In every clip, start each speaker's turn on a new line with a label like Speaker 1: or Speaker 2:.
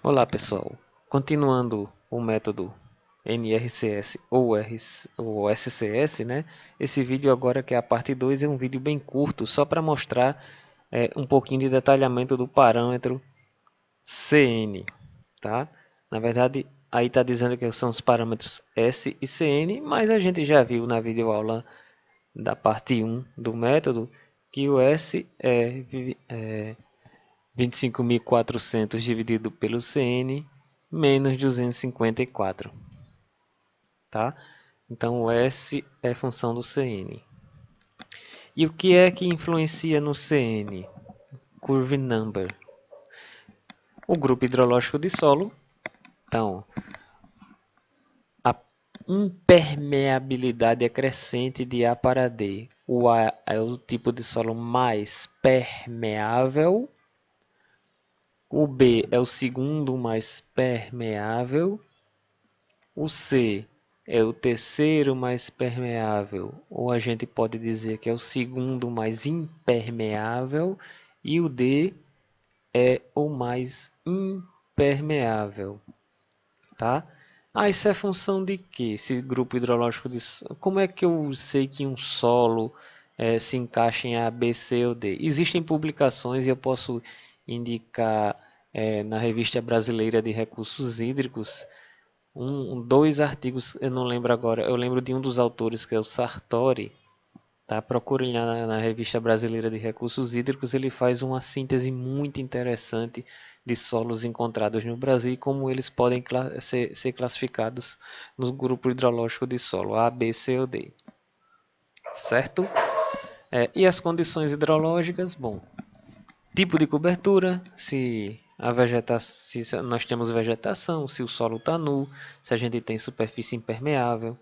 Speaker 1: Olá pessoal, continuando o método NRCS ou SCS, né? Esse vídeo agora que é a parte 2 é um vídeo bem curto, só para mostrar um pouquinho de detalhamento do parâmetro CN, tá? Na verdade, aí está dizendo que são os parâmetros S e CN, mas a gente já viu na videoaula da parte 1 do método que o S é 25.400 dividido pelo CN menos 254, tá? Então o S é função do CN. E o que é que influencia no CN? Curve number. O grupo hidrológico de solo. Então, a impermeabilidade é crescente de A para D. O A é o tipo de solo mais permeável. O B é o segundo mais permeável. O C é o terceiro mais permeável, ou a gente pode dizer que é o segundo mais impermeável, e o D é o mais impermeável, tá? Ah, isso é função de quê? Esse grupo hidrológico de... Como é que eu sei que um solo se encaixa em A, B, C ou D? Existem publicações e eu posso indicar na Revista Brasileira de Recursos Hídricos dois artigos, eu não lembro agora, eu lembro de um dos autores que é o Sartori, tá? Procurem lá na Revista Brasileira de Recursos Hídricos, ele faz uma síntese muito interessante de solos encontrados no Brasil e como eles podem ser classificados no grupo hidrológico de solo A, B, C ou D, certo? E as condições hidrológicas, bom, tipo de cobertura, se nós temos vegetação, se o solo está nu, se a gente tem superfície impermeável,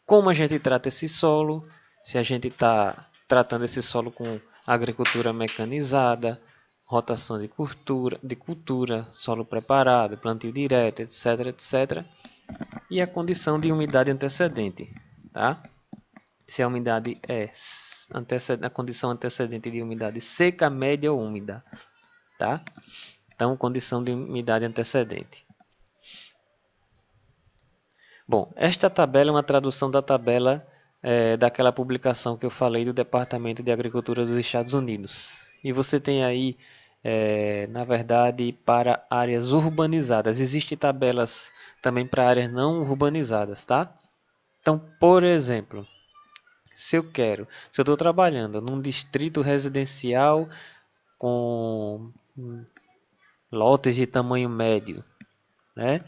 Speaker 1: como a gente trata esse solo, se a gente está tratando esse solo com agricultura mecanizada, rotação de cultura, solo preparado, plantio direto, etc, etc. E a condição de umidade antecedente, tá? Se a umidade é a condição antecedente de umidade seca, média ou úmida, tá? Então, condição de umidade antecedente. Bom, esta tabela é uma tradução da tabela daquela publicação que eu falei do Departamento de Agricultura dos Estados Unidos. E você tem aí, na verdade, para áreas urbanizadas. Existem tabelas também para áreas não urbanizadas, tá? Então, por exemplo, se eu estou trabalhando num distrito residencial com lotes de tamanho médio, né?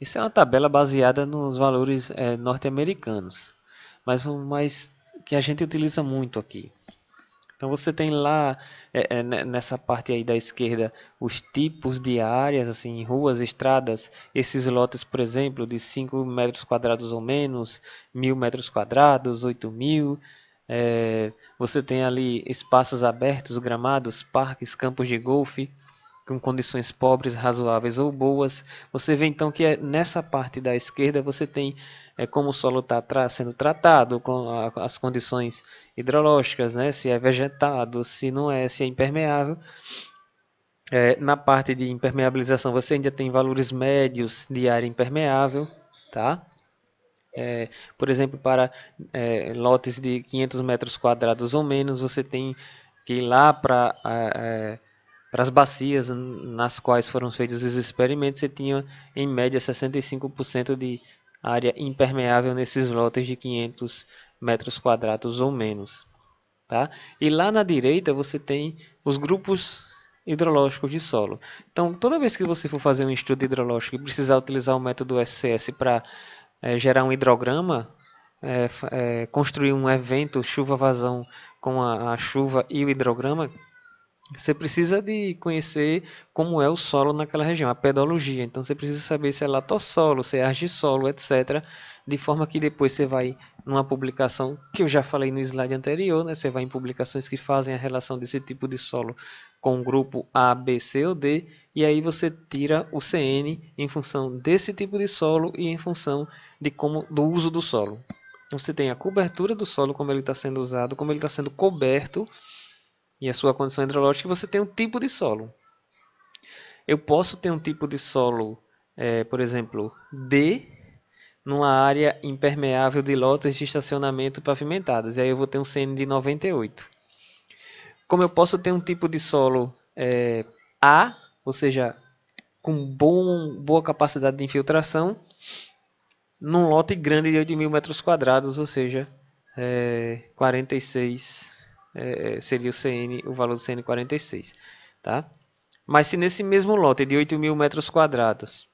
Speaker 1: Isso é uma tabela baseada nos valores norte-americanos, mas que a gente utiliza muito aqui. Então você tem lá nessa parte aí da esquerda os tipos de áreas, assim, ruas, estradas, esses lotes, por exemplo, de 5 metros quadrados ou menos, 1.000 metros quadrados, 8.000. Você tem ali espaços abertos, gramados, parques, campos de golfe, com condições pobres, razoáveis ou boas. Você vê então que nessa parte da esquerda você tem como o solo está sendo tratado, com as condições hidrológicas, né? Se é vegetado, se não é, se é impermeável. Na parte de impermeabilização você ainda tem valores médios de área impermeável, tá? Por exemplo, para lotes de 500 metros quadrados ou menos, você tem que ir lá para as bacias nas quais foram feitos os experimentos, você tinha em média 65% de área impermeável nesses lotes de 500 metros quadrados ou menos. Tá? E lá na direita você tem os grupos hidrológicos de solo. Então, toda vez que você for fazer um estudo hidrológico e precisar utilizar o método SCS para gerar um hidrograma, construir um evento chuva-vazão com a chuva e o hidrograma, você precisa de conhecer como é o solo naquela região, a pedologia. Então você precisa saber se é latossolo, se é argissolo, etc. De forma que depois você vai numa publicação que eu já falei no slide anterior, né? Você vai em publicações que fazem a relação desse tipo de solo com o grupo A, B, C ou D, e aí você tira o CN em função desse tipo de solo e em função do uso do solo. Então você tem a cobertura do solo, como ele está sendo usado, como ele está sendo coberto, e a sua condição hidrológica, você tem um tipo de solo. Eu posso ter um tipo de solo, por exemplo, D, numa área impermeável de lotes de estacionamento pavimentadas. E aí eu vou ter um CN de 98. Como eu posso ter um tipo de solo A, ou seja, com boa capacidade de infiltração, num lote grande de 8.000 metros quadrados, ou seja, 46 seria o CN, o valor do CN 46, tá? Mas se nesse mesmo lote de 8.000 metros quadrados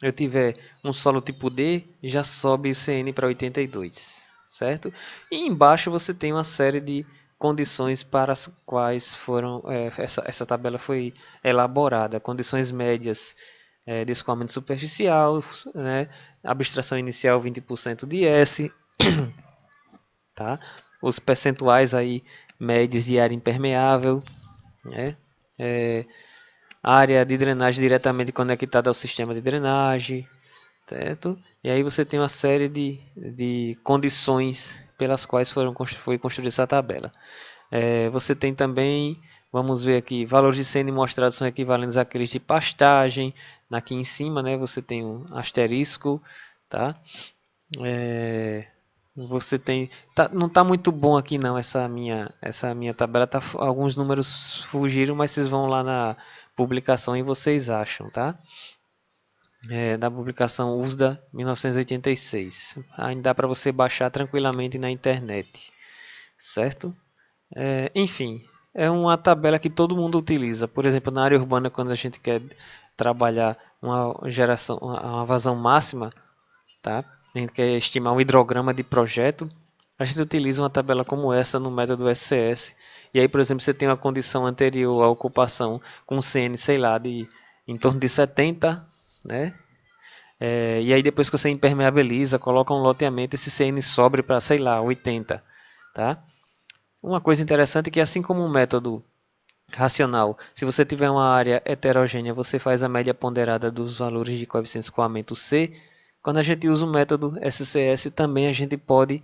Speaker 1: eu tiver um solo tipo D, já sobe o CN para 82, certo? E embaixo você tem uma série de condições para as quais essa tabela foi elaborada. Condições médias de escoamento superficial, né? Abstração inicial 20% de S, tá? Os percentuais aí médios de área impermeável, né? Área de drenagem diretamente conectada ao sistema de drenagem, certo? E aí você tem uma série de condições pelas quais foi construída essa tabela. Você tem também, vamos ver aqui, valores de CN mostrados são equivalentes àqueles de pastagem. Aqui em cima, né, você tem um asterisco, tá? Você tem, não está muito bom aqui não essa minha tabela, alguns números fugiram, mas vocês vão lá na publicação e vocês acham, tá? Da publicação USDA 1986. Ainda dá para você baixar tranquilamente na internet, certo? Enfim, é uma tabela que todo mundo utiliza. Por exemplo, na área urbana, quando a gente quer trabalhar uma vazão máxima, tá? A gente quer estimar um hidrograma de projeto, a gente utiliza uma tabela como essa no método SCS. E aí, por exemplo, você tem uma condição anterior à ocupação com CN, sei lá, em torno de 70, né? E aí depois que você impermeabiliza, coloca um loteamento, esse CN sobe para, sei lá, 80, tá? Uma coisa interessante é que assim como o método racional, se você tiver uma área heterogênea, você faz a média ponderada dos valores de coeficiente de escoamento C. Quando a gente usa o método SCS, também a gente pode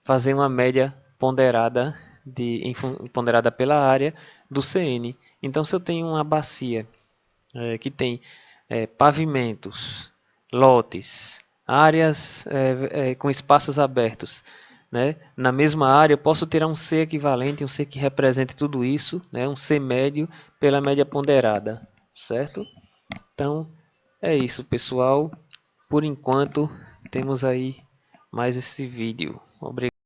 Speaker 1: fazer uma média ponderada, ponderada pela área do CN. Então, se eu tenho uma bacia que tem pavimentos, lotes, áreas com espaços abertos, né? Na mesma área, eu posso tirar um C equivalente, um C que represente tudo isso, né? Um C médio pela média ponderada, certo? Então, é isso, pessoal. Por enquanto, temos aí mais esse vídeo. Obrigado.